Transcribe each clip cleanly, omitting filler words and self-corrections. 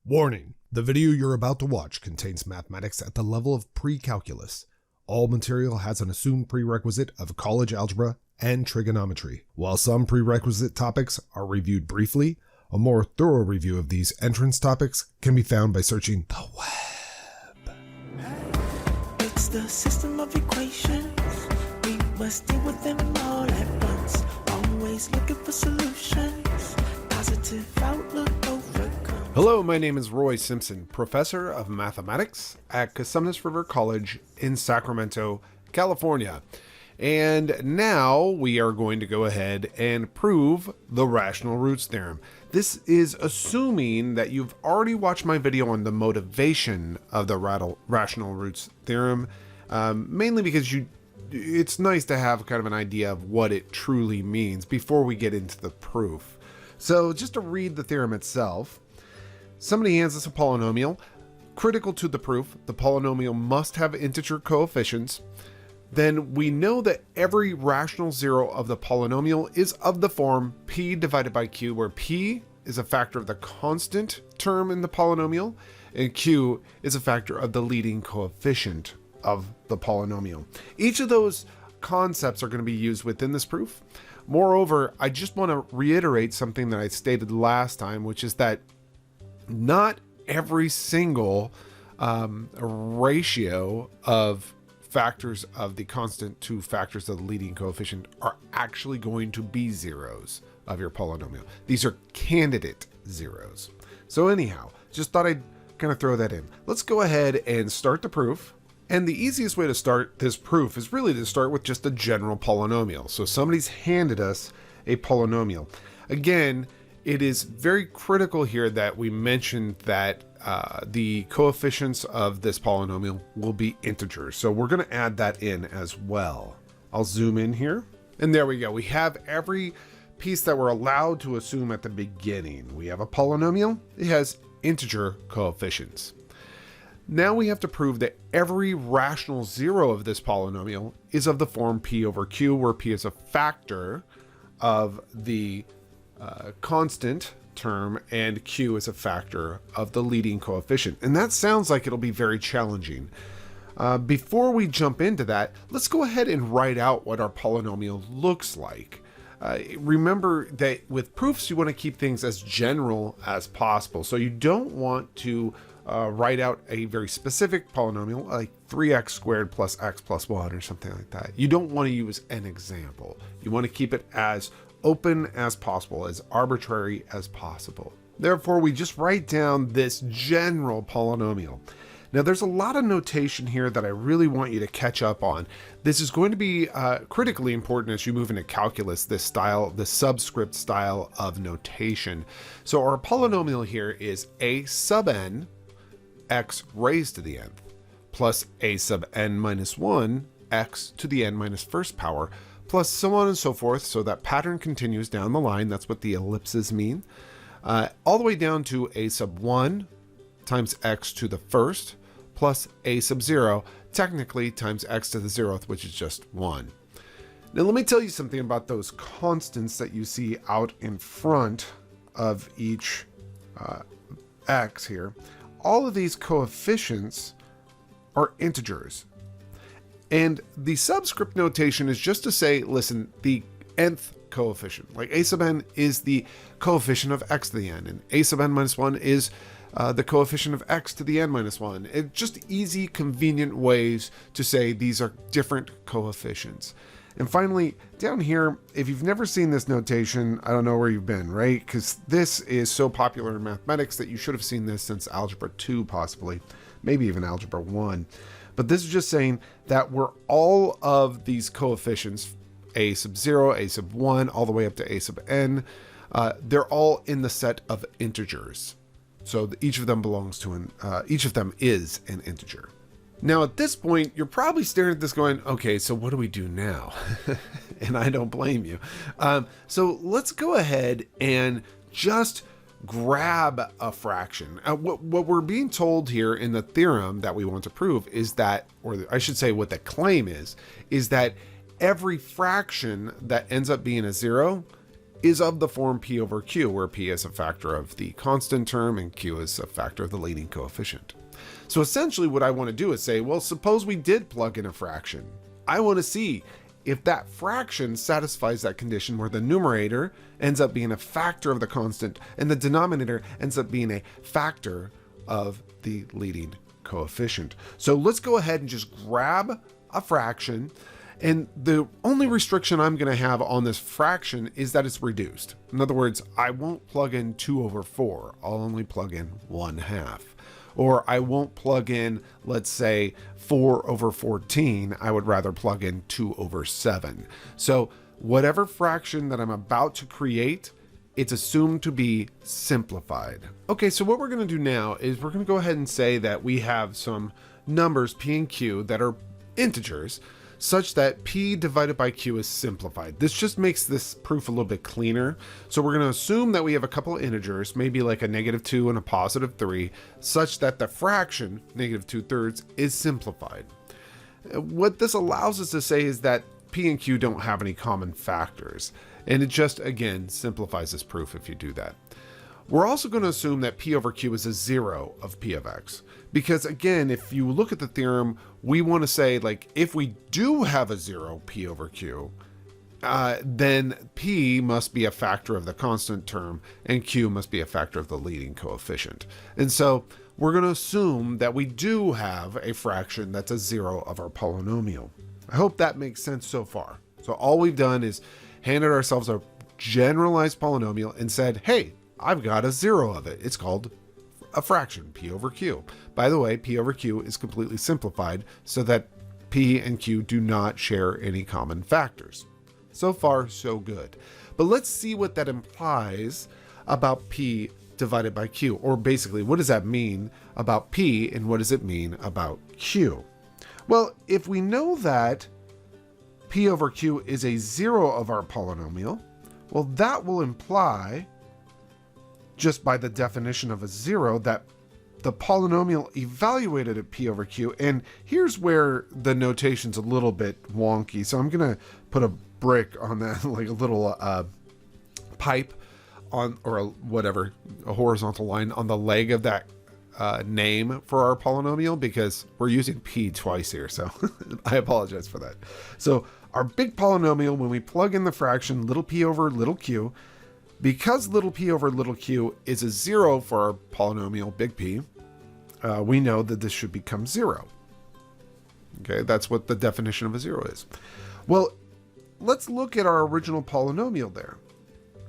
Warning: the video you're about to watch contains mathematics at the level of pre-calculus. All material has an assumed prerequisite of college algebra and trigonometry. While some prerequisite topics are reviewed briefly, a more thorough review of these entrance topics can be found by searching the web. It's the system of equations. We must deal with them all at once. Always looking for solutions. Positive outlook overcome. Hello, my name is Roy Simpson, professor of mathematics at Cosumnes River College in Sacramento, California. And now we are going to go ahead and prove the rational roots theorem. This is assuming that you've already watched my video on the motivation of the rational roots theorem, mainly because it's nice to have kind of an idea of what it truly means before we get into the proof. So just to read the theorem itself, somebody hands us a polynomial. Critical to the proof, the polynomial must have integer coefficients. Then we know that every rational zero of the polynomial is of the form p divided by q, where p is a factor of the constant term in the polynomial, and q is a factor of the leading coefficient of the polynomial. Each of those concepts are going to be used within this proof. Moreover, I just want to reiterate something that I stated last time, which is that not every single ratio of factors of the constant to factors of the leading coefficient are actually going to be zeros of your polynomial. These are candidate zeros. So anyhow, just thought I'd kind of throw that in. Let's go ahead and start the proof. And the easiest way to start this proof is really to start with just a general polynomial. So somebody's handed us a polynomial. Again, it is very critical here that we mention that the coefficients of this polynomial will be integers. So we're going to add that in as well. I'll zoom in here. And there we go. We have every piece that we're allowed to assume at the beginning. We have a polynomial. It has integer coefficients. Now we have to prove that every rational zero of this polynomial is of the form p over q, where p is a factor of the constant term and q is a factor of the leading coefficient. And that sounds like it'll be very challenging. Before we jump into that, let's go ahead and write out what our polynomial looks like. Remember that with proofs, you want to keep things as general as possible. So you don't want to write out a very specific polynomial like 3x squared plus x plus 1 or something like that. You don't want to use an example. You want to keep it as open as possible, as arbitrary as possible. Therefore, we just write down this general polynomial. Now, there's a lot of notation here that I really want you to catch up on. This is going to be critically important as you move into calculus, this style, the subscript style of notation. So our polynomial here is a sub n x raised to the nth plus a sub n minus 1 x to the n minus first power plus so on and so forth. So that pattern continues down the line. That's what the ellipses mean. All the way down to a sub 1 times x to the first plus a sub 0 technically times x to the 0th, which is just 1. Now let me tell you something about those constants that you see out in front of each x here. All of these coefficients are integers. And the subscript notation is just to say, listen, the nth coefficient, like a sub n is the coefficient of x to the n, and a sub n minus 1 is the coefficient of x to the n minus 1. It's just easy, convenient ways to say these are different coefficients. And finally, down here, if you've never seen this notation, I don't know where you've been, right? Because this is so popular in mathematics that you should have seen this since Algebra 2, possibly, maybe even Algebra 1. But this is just saying that we're all of these coefficients, a sub 0, a sub 1, all the way up to a sub n, they're all in the set of integers. So each of them belongs to each of them is an integer. Now at this point, you're probably staring at this going, okay, so what do we do now? And I don't blame you. So let's go ahead and just grab a fraction. What we're being told here in the theorem that we want to prove is that, or I should say what the claim is that every fraction that ends up being a zero is of the form P over Q, where P is a factor of the constant term and Q is a factor of the leading coefficient. So essentially what I want to do is say, well, suppose we did plug in a fraction. I want to see if that fraction satisfies that condition where the numerator ends up being a factor of the constant and the denominator ends up being a factor of the leading coefficient. So let's go ahead and just grab a fraction. And the only restriction I'm going to have on this fraction is that it's reduced. In other words, I won't plug in 2 over 4. I'll only plug in 1/2. Or I won't plug in, let's say, 4 over 14. I would rather plug in 2 over 7. So whatever fraction that I'm about to create, it's assumed to be simplified. Okay, so what we're going to do now is we're going to go ahead and say that we have some numbers, P and Q, that are integers, such that P divided by Q is simplified. This just makes this proof a little bit cleaner. So we're going to assume that we have a couple of integers, maybe like a -2 and a +3, such that the fraction, -2/3, is simplified. What this allows us to say is that P and Q don't have any common factors. And it just, again, simplifies this proof if you do that. We're also going to assume that P over Q is a 0 of P of X. Because again, if you look at the theorem, we want to say, like, if we do have a 0 P over Q, then P must be a factor of the constant term and Q must be a factor of the leading coefficient. And so we're going to assume that we do have a fraction that's a 0 of our polynomial. I hope that makes sense so far. So all we've done is handed ourselves a generalized polynomial and said, hey, I've got a 0 of it. It's called a fraction, P over Q. By the way, P over Q is completely simplified so that P and Q do not share any common factors. So far, so good. But let's see what that implies about P divided by Q, or basically, what does that mean about P and what does it mean about Q? Well, if we know that P over Q is a 0 of our polynomial, well, that will imply, just by the definition of a 0, that the polynomial evaluated at P over Q. And here's where the notation's a little bit wonky. So I'm going to put a brick on that, like a little pipe on, or a horizontal line on the leg of that name for our polynomial, because we're using P twice here. So I apologize for that. So our big polynomial, when we plug in the fraction little p over little q, because little p over little q is a 0 for our polynomial big P, we know that this should become 0. Okay, that's what the definition of a 0 is. Well, let's look at our original polynomial there.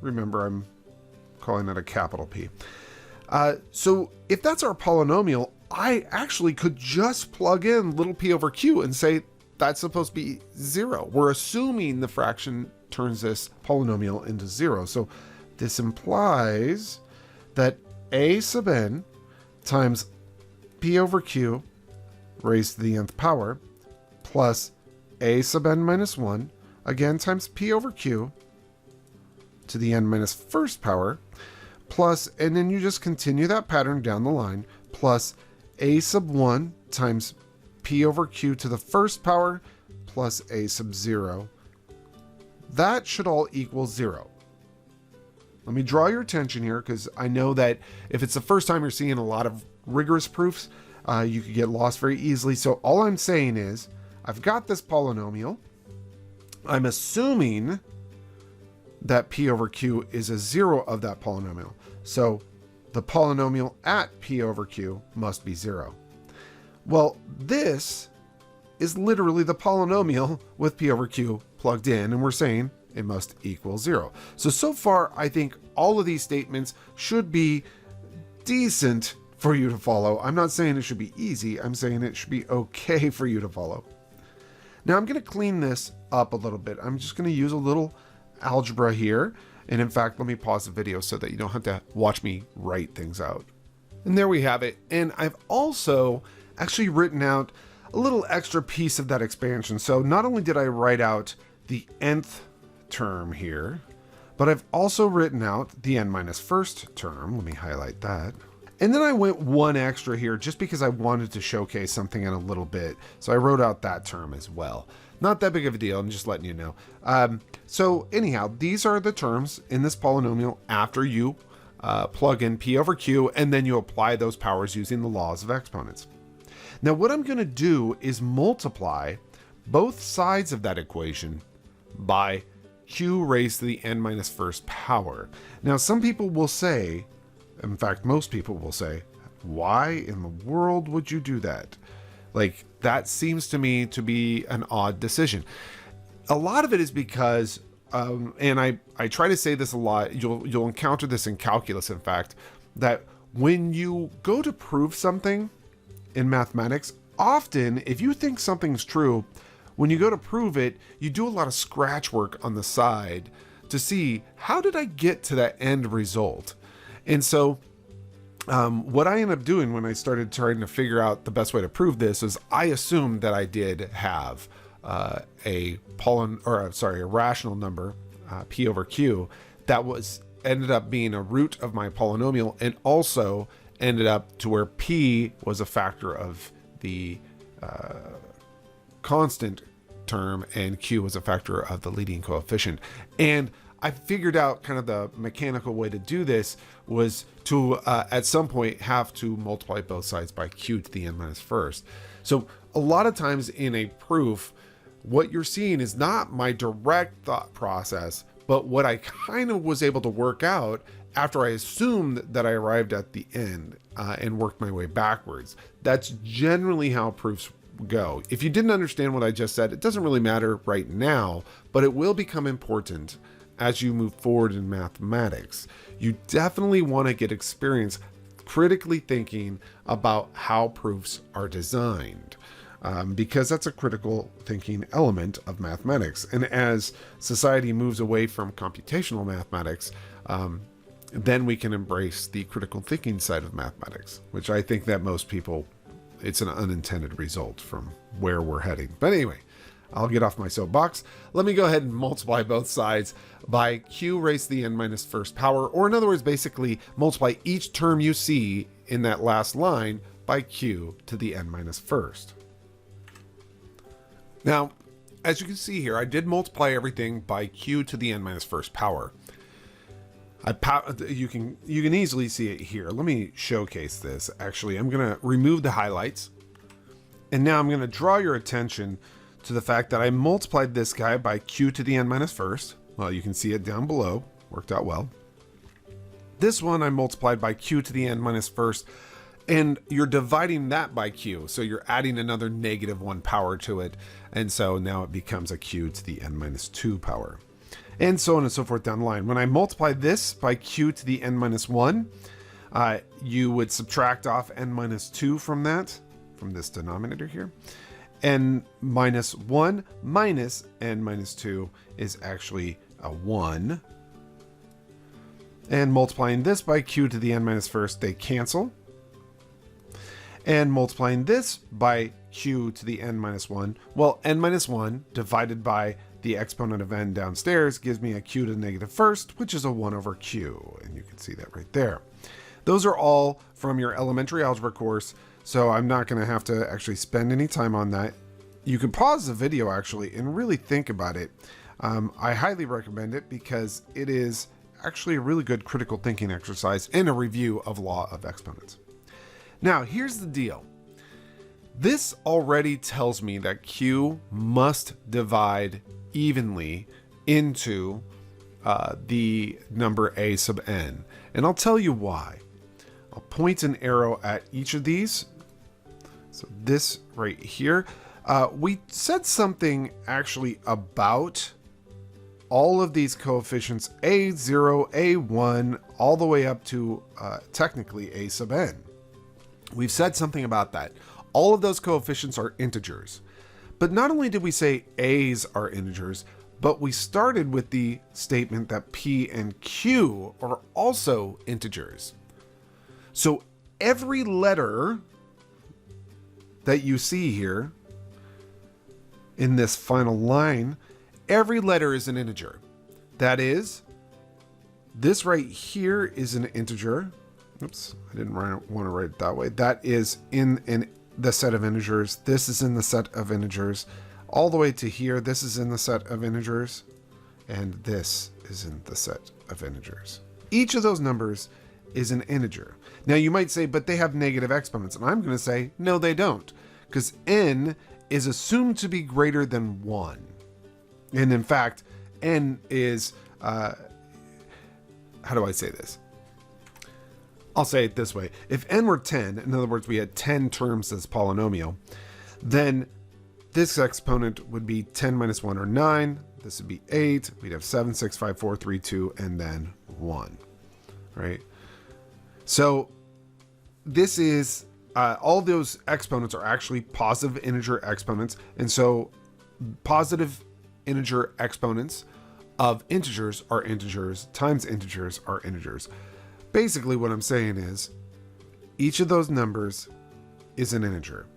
Remember, I'm calling it a capital P. So if that's our polynomial, I actually could just plug in little p over q and say that's supposed to be 0. We're assuming the fraction turns this polynomial into 0. So this implies that a sub n times p over q raised to the nth power plus a sub n minus 1, again, times p over q to the n minus first power, plus, and then you just continue that pattern down the line, plus a sub 1 times p over q to the first power plus a sub 0. That should all equal 0. Let me draw your attention here, because I know that if it's the first time you're seeing a lot of rigorous proofs, you could get lost very easily. So all I'm saying is, I've got this polynomial. I'm assuming that p over q is a 0 of that polynomial. So the polynomial at p over q must be 0. Well, this is literally the polynomial with p over q plugged in, and we're saying it must equal 0. So far, I think all of these statements should be decent for you to follow. I'm not saying it should be easy. I'm saying it should be okay for you to follow. Now I'm going to clean this up a little bit. I'm just going to use a little algebra here. And in fact, let me pause the video so that you don't have to watch me write things out. And there we have it. And I've also actually written out a little extra piece of that expansion. So not only did I write out the nth term here, but I've also written out the n minus first term. Let me highlight that. And then I went one extra here just because I wanted to showcase something in a little bit. So I wrote out that term as well. Not that big of a deal, I'm just letting you know. So anyhow, these are the terms in this polynomial after you plug in P over Q, and then you apply those powers using the laws of exponents. Now what I'm going to do is multiply both sides of that equation by Q raised to the n minus first power. Now some people will say, in fact most people will say, why in the world would you do that? Like, that seems to me to be an odd decision. A lot of it is because, and I try to say this a lot, you'll encounter this in calculus, in fact, that when you go to prove something in mathematics, often if you think something's true, when you go to prove it, you do a lot of scratch work on the side to see, how did I get to that end result? And so what I ended up doing when I started trying to figure out the best way to prove this is I assumed that I did have a rational number, P over Q, that ended up being a root of my polynomial, and also ended up to where P was a factor of the constant term and Q was a factor of the leading coefficient. And I figured out kind of the mechanical way to do this was to at some point have to multiply both sides by Q to the n minus first. So a lot of times in a proof, what you're seeing is not my direct thought process, but what I kind of was able to work out after I assumed that I arrived at the end and worked my way backwards. That's generally how proofs go. If you didn't understand what I just said, it doesn't really matter right now, but it will become important as you move forward in mathematics. You definitely want to get experience critically thinking about how proofs are designed, because that's a critical thinking element of mathematics. And as society moves away from computational mathematics, then we can embrace the critical thinking side of mathematics, which I think that most people, it's an unintended result from where we're heading. But anyway, I'll get off my soapbox. Let me go ahead and multiply both sides by Q raised to the n minus first power, or in other words, basically multiply each term you see in that last line by Q to the n minus first. Now, as you can see here, I did multiply everything by Q to the n minus first power. You can easily see it here. Let me showcase this. Actually, I'm going to remove the highlights. And now I'm going to draw your attention to the fact that I multiplied this guy by Q to the n minus first. Well, you can see it down below. Worked out well. This one I multiplied by Q to the n minus first, and you're dividing that by Q. So you're adding another -1 power to it. And so now it becomes a Q to the n minus 2 power. And so on and so forth down the line. When I multiply this by Q to the n minus 1, you would subtract off n minus 2 from that, from this denominator here. N minus 1 minus n minus 2 is actually a 1. And multiplying this by Q to the n minus first, they cancel. And multiplying this by Q to the n minus 1, well, n minus 1 divided by the exponent of n downstairs gives me a Q to the negative first, which is a 1 over Q. And you can see that right there. Those are all from your elementary algebra course, so I'm not going to have to actually spend any time on that. You can pause the video actually and really think about it. I highly recommend it because it is actually a really good critical thinking exercise and a review of law of exponents. Now, here's the deal. This already tells me that Q must divide evenly into the number a sub n. And I'll tell you why. I'll point an arrow at each of these. So this right here. We said something actually about all of these coefficients, a0, a1, all the way up to technically a sub n. We've said something about that. All of those coefficients are integers. But not only did we say a's are integers, but we started with the statement that p and q are also integers. So every letter that you see here in this final line, every letter is an integer. That is, this right here is an integer. oops, I didn't want to write it that way. That is in the set of integers. This is in the set of integers. All the way to here, this is in the set of integers. And this is in the set of integers. Each of those numbers is an integer. Now you might say, but they have negative exponents. And I'm going to say, no, they don't. Because n is assumed to be greater than 1. And in fact, n is, how do I say this? I'll say it this way. If n were 10, in other words, we had 10 terms as polynomial, then this exponent would be 10 minus 1 or 9. This would be 8. We'd have 7, 6, 5, 4, 3, 2, and then 1, right? So this is, all those exponents are actually positive integer exponents. And so positive integer exponents of integers are integers times integers are integers. Basically what I'm saying is each of those numbers is an integer,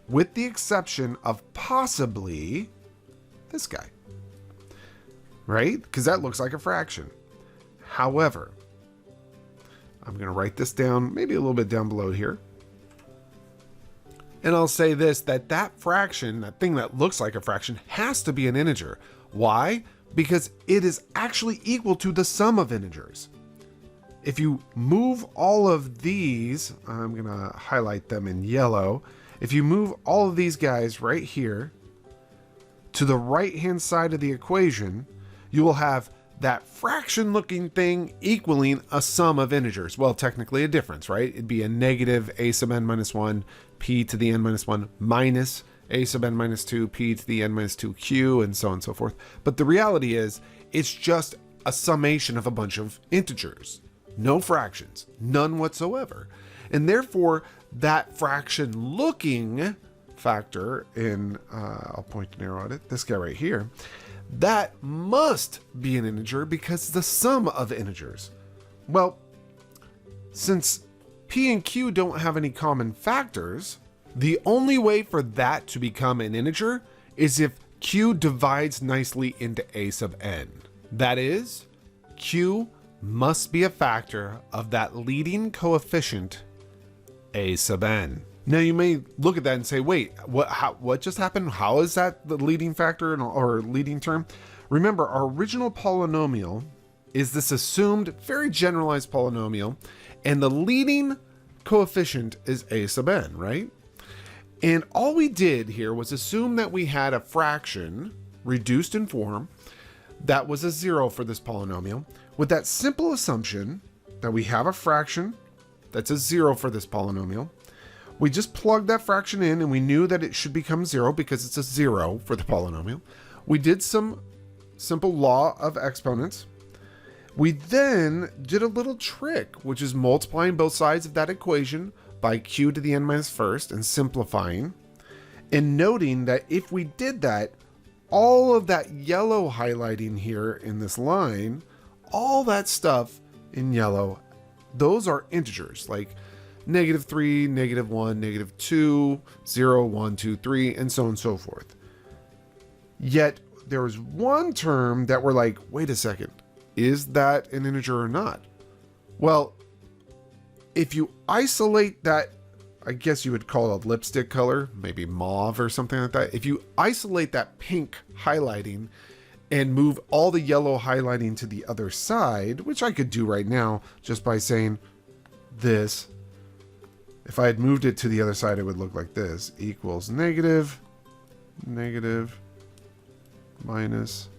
with the exception of possibly this guy, right? Because that looks like a fraction. However, I'm going to write this down, maybe a little bit down below here. And I'll say this, that fraction, that thing that looks like a fraction, has to be an integer. Why? Because it is actually equal to the sum of integers. If you move all of these, I'm going to highlight them in yellow. If you move all of these guys right here to the right-hand side of the equation, you will have that fraction looking thing equaling a sum of integers. Well, technically a difference, right? It'd be a negative a sub n minus 1 p to the n minus 1 minus a sub n minus 2 p to the n minus 2 q, and so on and so forth. But the reality is it's just a summation of a bunch of integers. No fractions, none whatsoever. And therefore that fraction looking factor in, I'll point an arrow at it, this guy right here, that must be an integer because it's the sum of integers. Well, since p and q don't have any common factors, the only way for that to become an integer is if q divides nicely into a sub n. That is, q must be a factor of that leading coefficient a sub n. Now you may look at that and say, wait, what just happened? How is that the leading factor or leading term? Remember, our original polynomial is this assumed very generalized polynomial, and the leading coefficient is a sub n, right? And all we did here was assume that we had a fraction reduced in form that was a 0 for this polynomial, with that simple assumption that we have a fraction that's a 0 for this polynomial. We just plugged that fraction in and we knew that it should become 0 because it's a 0 for the polynomial. We did some simple law of exponents. We then did a little trick, which is multiplying both sides of that equation by q to the n minus first and simplifying, and noting that if we did that, all of that yellow highlighting here in this line, all that stuff in yellow, those are integers like -3, -1, -2, 0, 1, 2, 3, and so on and so forth. Yet there was one term that we're like, wait a second, is that an integer or not? Well, if you isolate that, I guess you would call it a lipstick color, maybe mauve or something like that. If you isolate that pink highlighting and move all the yellow highlighting to the other side, which I could do right now just by saying this, if I had moved it to the other side, it would look like this, equals negative, minus,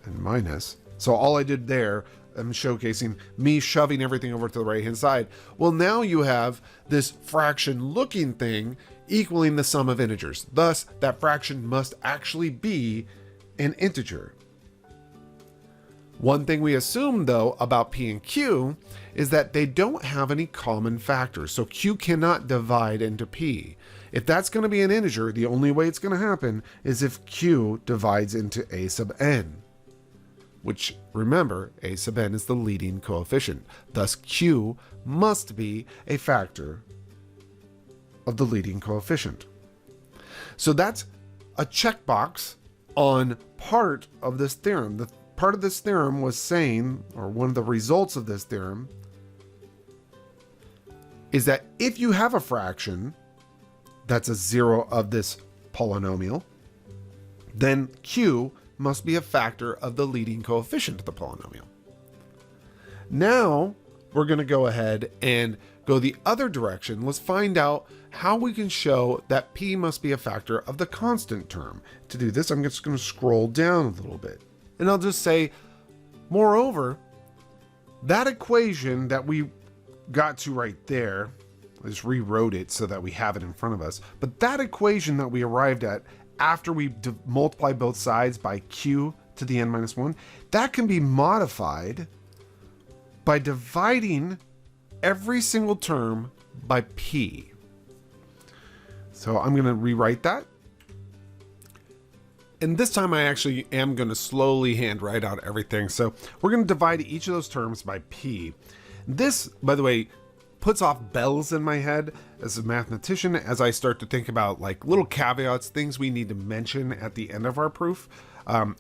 and minus. So all I did there, I'm showcasing me shoving everything over to the right hand side. Well, now you have this fraction looking thing equaling the sum of integers. Thus, that fraction must actually be an integer. One thing we assume though about p and q is that they don't have any common factors. So q cannot divide into p. If that's going to be an integer, the only way it's going to happen is if q divides into a sub n, which, remember, a sub n is the leading coefficient. Thus q must be a factor of the leading coefficient. So that's a checkbox on part of this theorem. The part of this theorem was saying, or one of the results of this theorem, is that if you have a fraction that's a zero of this polynomial, then q must be a factor of the leading coefficient of the polynomial. Now we're going to go ahead and go the other direction. Let's find out how we can show that p must be a factor of the constant term. To do this, I'm just going to scroll down a little bit. And I'll just say, moreover, that equation that we got to right there, I just rewrote it so that we have it in front of us. But that equation that we arrived at after we multiply both sides by q to the n minus 1, that can be modified by dividing every single term by p. So I'm going to rewrite that. And this time I actually am going to slowly handwrite out everything. So we're going to divide each of those terms by p. This, by the way, puts off bells in my head as a mathematician as I start to think about like little caveats, things we need to mention at the end of our proof,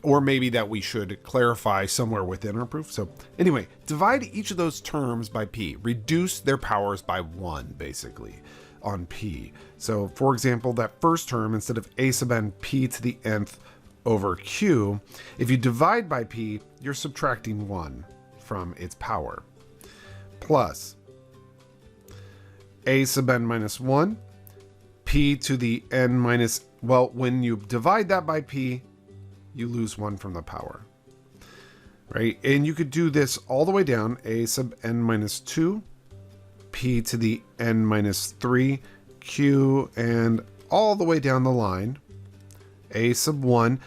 or maybe that we should clarify somewhere within our proof. So anyway, divide each of those terms by p, reduce their powers by 1 basically on p. So for example, that first term, instead of a sub n p to the nth over q, if you divide by p, you're subtracting 1 from its power, plus a sub n minus 1 p to the n minus, well, when you divide that by p, you lose 1 from the power, right? And you could do this all the way down, a sub n minus 2 p to the n minus 3 q, and all the way down the line, a sub 1,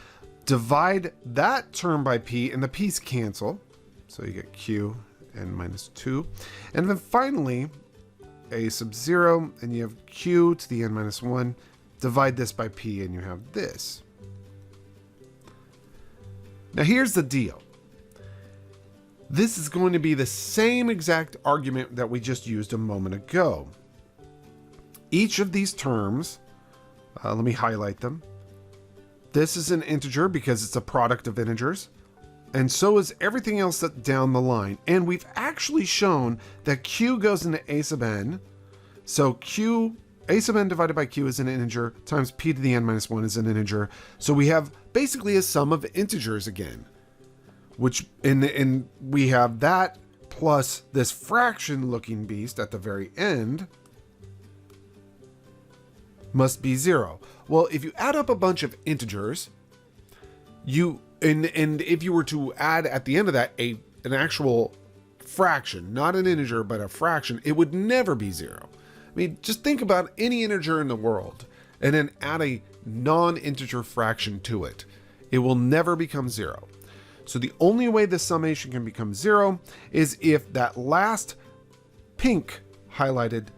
divide that term by p, and the p's cancel, so you get q n minus 2, and then finally a sub 0, and you have q to the n minus 1, divide this by p, and you have this. Now here's the deal. This is going to be the same exact argument that we just used a moment ago. Each of these terms, let me highlight them. This is an integer because it's a product of integers, and so is everything else that's down the line. And we've actually shown that q goes into a sub n, so a sub n divided by q is an integer, times p to the n minus 1 is an integer. So we have basically a sum of integers again, which and we have that plus this fraction looking beast at the very end must be 0. Well, if you add up a bunch of integers, and if you were to add at the end of that an actual fraction, not an integer but a fraction, it would never be 0. I mean, just think about any integer in the world and then add a non-integer fraction to it. It will never become 0. So the only way this summation can become 0 is if that last pink highlighted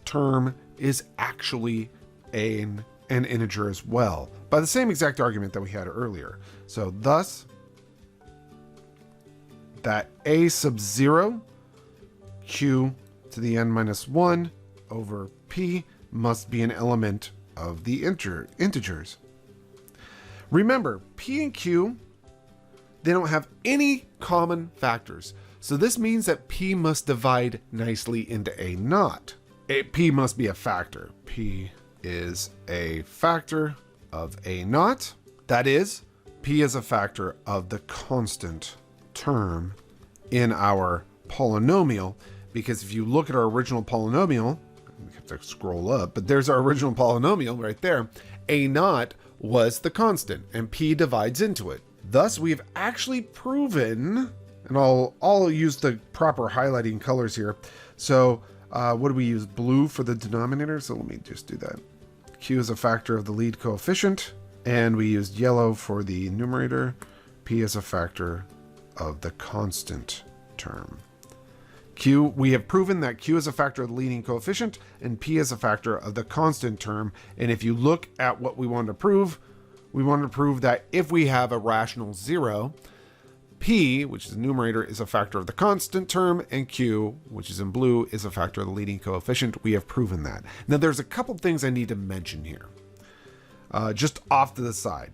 term is actually an integer as well, by the same exact argument that we had earlier. So thus, that a sub 0 q to the n minus 1 over p must be an element of the integers. Remember, p and q, they don't have any common factors. So this means that p must divide nicely into a naught. P must be a factor. P is a factor of a naught. That is, p is a factor of the constant term in our polynomial, because if you look at our original polynomial, we have to scroll up, but there's our original polynomial right there. A naught was the constant and p divides into it. Thus we've actually proven, and I'll use the proper highlighting colors here. So what do we use? Blue for the denominator. So let me just do that. Q is a factor of the lead coefficient, and we used yellow for the numerator. P is a factor of the constant term. Q, we have proven that Q is a factor of the leading coefficient and P is a factor of the constant term. And if you look at what we want to prove, we want to prove that if we have a rational 0, P, which is the numerator, is a factor of the constant term, and Q, which is in blue, is a factor of the leading coefficient. We have proven that. Now there's a couple things I need to mention here, just off to the side.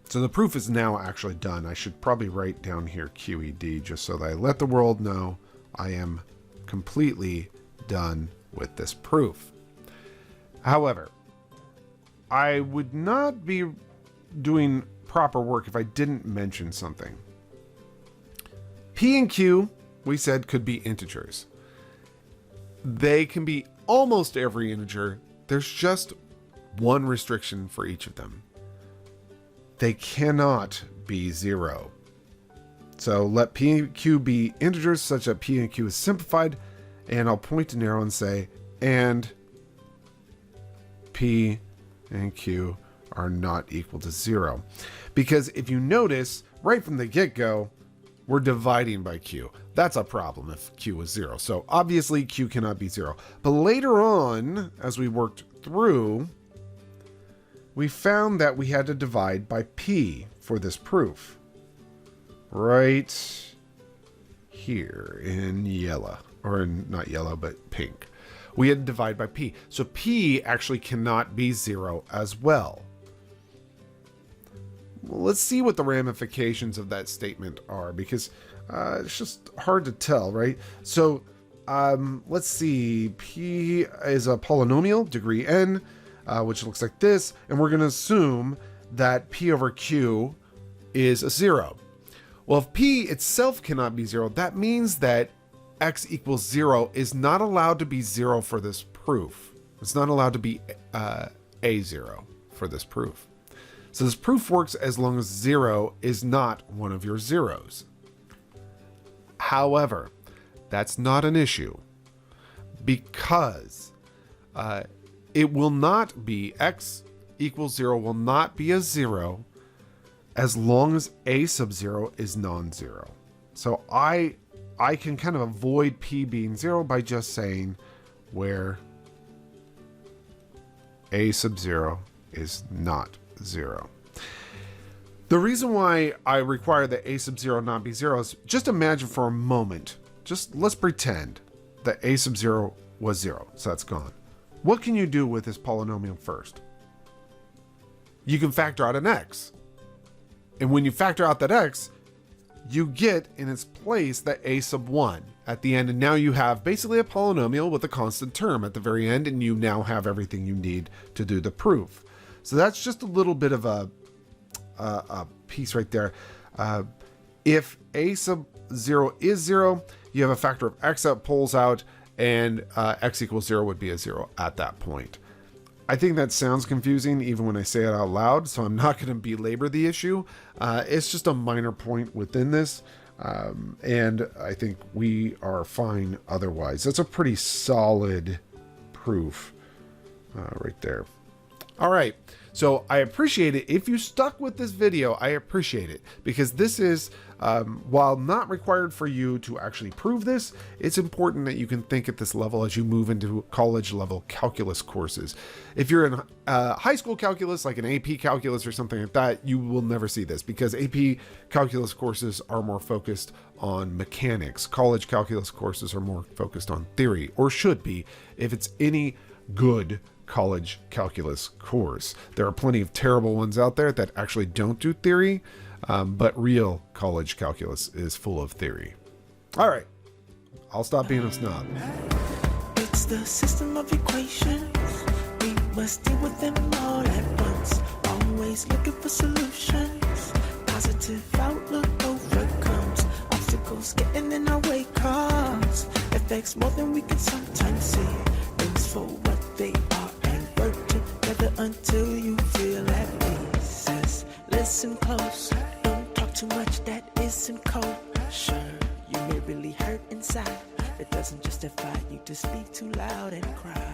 So the proof is now actually done. I should probably write down here QED just so that I let the world know I am completely done with this proof. However, I would not be doing proper work if I didn't mention something. P and Q, we said, could be integers. They can be almost every integer. There's just one restriction for each of them. They cannot be 0. So let P and Q be integers such that P and Q is simplified, and I'll point an arrow and say, and P and Q are not equal to 0. Because if you notice, right from the get-go, we're dividing by Q. That's a problem if Q is 0. So obviously Q cannot be 0. But later on, as we worked through, we found that we had to divide by P for this proof. Right here in yellow, or in, not yellow, but pink. We had to divide by P. So P actually cannot be 0 as well. Well, let's see what the ramifications of that statement are, because it's just hard to tell, right? So let's see. P is a polynomial, degree n, which looks like this. And we're going to assume that P over Q is a 0. Well, if P itself cannot be 0, that means that x equals 0 is not allowed to be 0 for this proof. It's not allowed to be a 0 for this proof. So this proof works as long as 0 is not one of your zeros. However, that's not an issue, because it will not be, x equals 0 will not be a 0 as long as a sub 0 is non-zero. So I can kind of avoid P being 0 by just saying where a sub 0 is not 0. The reason why I require that a sub 0 not be 0 is, just imagine for a moment, just let's pretend that a sub 0 was 0, so that's gone. What can you do with this polynomial first? You can factor out an x. And when you factor out that x, you get in its place that a sub 1 at the end, and now you have basically a polynomial with a constant term at the very end, and you now have everything you need to do the proof. So that's just a little bit of a piece right there. If a sub 0 is 0, you have a factor of x that pulls out, and x equals 0 would be a 0 at that point. I think that sounds confusing even when I say it out loud, so I'm not going to belabor the issue. It's just a minor point within this, and I think we are fine otherwise. That's a pretty solid proof right there. All right, so I appreciate it. If you stuck with this video, I appreciate it, because this is, while not required for you to actually prove this, it's important that you can think at this level as you move into college level calculus courses. If you're in high school calculus, like an AP calculus or something like that, you will never see this, because AP calculus courses are more focused on mechanics. College calculus courses are more focused on theory, or should be, if it's any good college calculus course. There are plenty of terrible ones out there that actually don't do theory, but real college calculus is full of theory. All right, I'll stop being a snob. It's the system of equations. We must deal with them all at once. Always looking for solutions. Positive outlook overcomes obstacles getting in our way, cause affects more than we can sometimes see. Things for what they are and work together until you feel at peace. Says, listen close, don't talk too much that isn't kosher. You may really hurt inside. It doesn't justify you to speak too loud and cry.